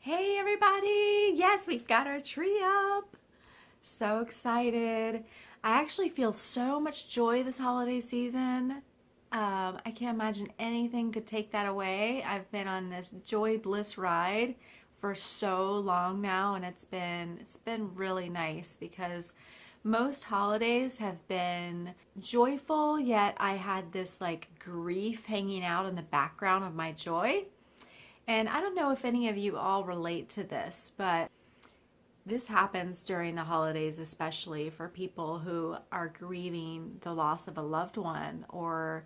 Hey everybody! Yes, we've got our tree up. So excited. I actually feel so much joy this holiday season. I can't imagine anything could take that away. I've been on this joy bliss ride for so long now, and it's been really nice because most holidays have been joyful, yet I had this like grief hanging out in the background of my joy. And I don't know if any of you all relate to this, but this happens during the holidays, especially for people who are grieving the loss of a loved one, or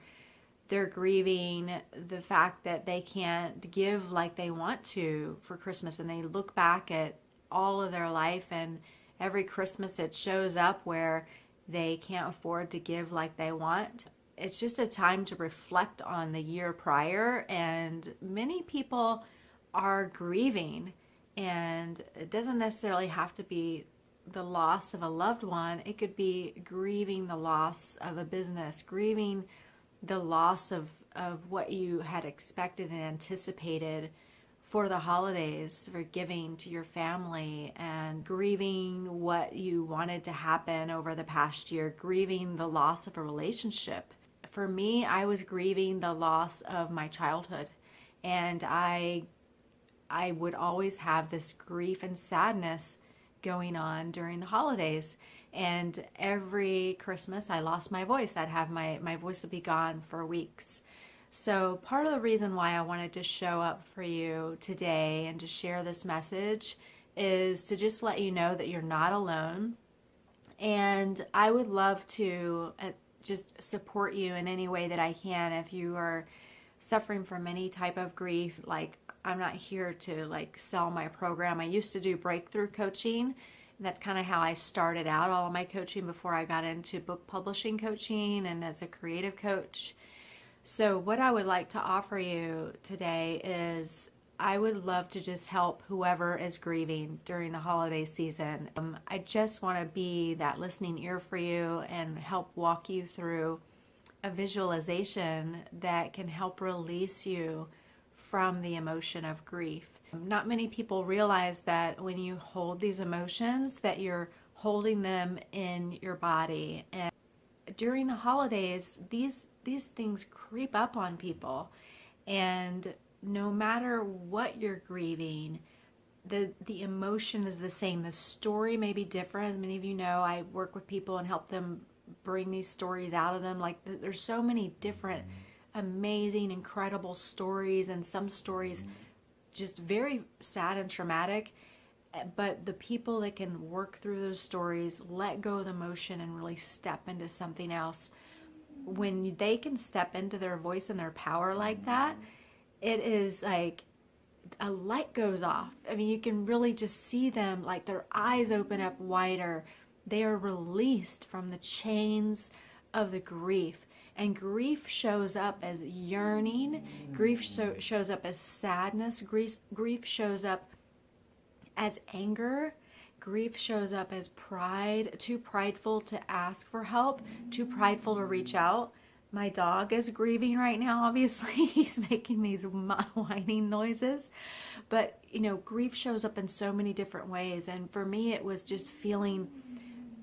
they're grieving the fact that they can't give like they want to for Christmas. And they look back at all of their life, and every Christmas it shows up where they can't afford to give like they want. It's just a time to reflect on the year prior, and many people are grieving, and it doesn't necessarily have to be the loss of a loved one. It could be grieving the loss of a business, grieving the loss of what you had expected and anticipated for the holidays, for giving to your family, and grieving what you wanted to happen over the past year, grieving the loss of a relationship. For me, I was grieving the loss of my childhood, and I would always have this grief and sadness going on during the holidays. And every Christmas I lost my voice. I'd have my voice would be gone for weeks. So part of the reason why I wanted to show up for you today and to share this message is to just let you know that you're not alone. And I would love to just support you in any way that I can. If you are suffering from any type of grief, like, I'm not here to like sell my program. I used to do breakthrough coaching, and that's kind of how I started out all of my coaching before I got into book publishing coaching and as a creative coach. So what I would like to offer you today is I would love to just help whoever is grieving during the holiday season. I just want to be that listening ear for you and help walk you through a visualization that can help release you from the emotion of grief. Not many people realize that when you hold these emotions, that you're holding them in your body. And during the holidays, these things creep up on people. And no matter what you're grieving, the emotion is the same. The story may be different. As many of you know, I work with people and help them bring these stories out of them. Like, there's so many different amazing, incredible stories, and some stories just very sad and traumatic. But the people that can work through those stories, let go of the emotion, and really step into something else, when they can step into their voice and their power like that, it is like a light goes off. I mean, you can really just see them, like their eyes open up wider. They are released from the chains of the grief. And grief shows up as yearning. Grief shows up as sadness. Grief shows up as anger. Grief shows up as pride, too prideful to ask for help, too prideful to reach out. My dog is grieving right now, obviously. He's making these whining noises. But, grief shows up in so many different ways. And for me, it was just feeling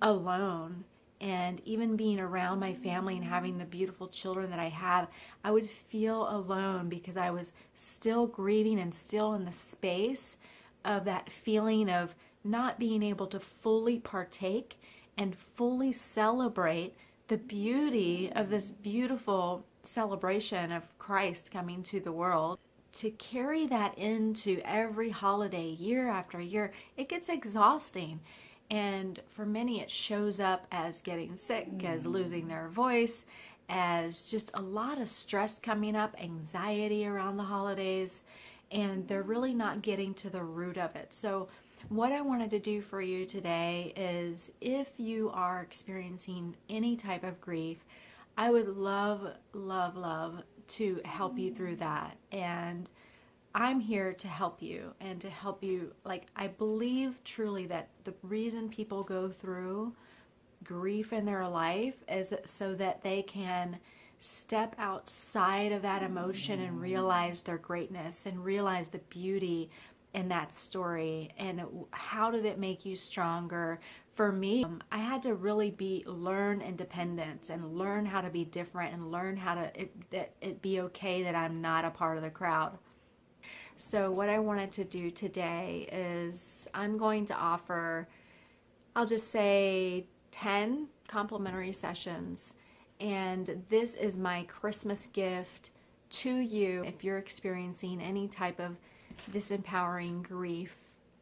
alone. And even being around my family and having the beautiful children that I have, I would feel alone because I was still grieving and still in the space of that feeling of not being able to fully partake and fully celebrate the beauty of this beautiful celebration of Christ coming to the world. To carry that into every holiday, year after year, it gets exhausting. And for many, it shows up as getting sick, as losing their voice, as just a lot of stress coming up, anxiety around the holidays, and they're really not getting to the root of it. So what I wanted to do for you today is, if you are experiencing any type of grief, I would love, love, love to help you through that. And I'm here to help you, and to help you. Like, I believe truly that the reason people go through grief in their life is so that they can step outside of that emotion and realize their greatness and realize the beauty in that story, and how did it make you stronger? For me, I had to really learn independence and learn how to be different and learn how to it be okay that I'm not a part of the crowd. So what I wanted to do today is I'm going to offer, I'll just say 10 complimentary sessions, and this is my Christmas gift to you if you're experiencing any type of disempowering grief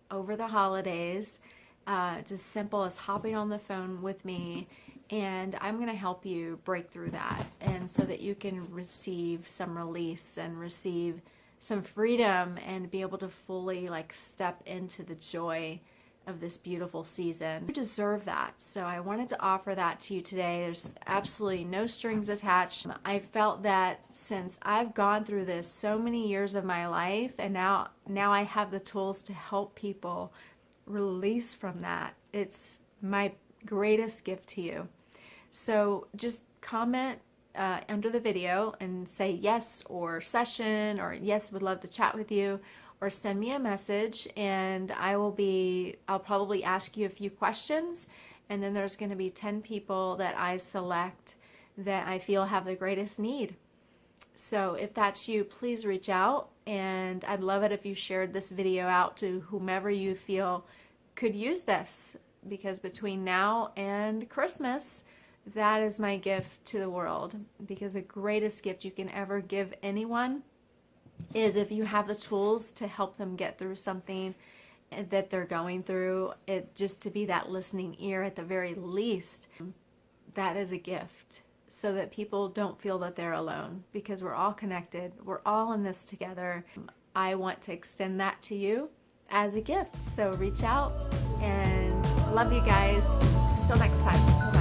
over the holidays. It's as simple as hopping on the phone with me, and I'm going to help you break through that, and so that you can receive some release and receive some freedom and be able to fully step into the joy of this beautiful season. You deserve that. So I wanted to offer that to you today. There's absolutely no strings attached. I felt that since I've gone through this so many years of my life, and now I have the tools to help people release from that. It's my greatest gift to you. So just comment under the video and say yes or session, or yes, would love to chat with you, or send me a message, and I'll probably ask you a few questions, and then there's going to be 10 people that I select that I feel have the greatest need. So if that's you, please reach out, and I'd love it if you shared this video out to whomever you feel could use this, because between now and Christmas, that is my gift to the world, because the greatest gift you can ever give anyone is if you have the tools to help them get through something that they're going through, just to be that listening ear at the very least. That is a gift, so that people don't feel that they're alone, because we're all connected. We're all in this together. I want to extend that to you as a gift. So reach out, and love you guys. Until next time. Bye.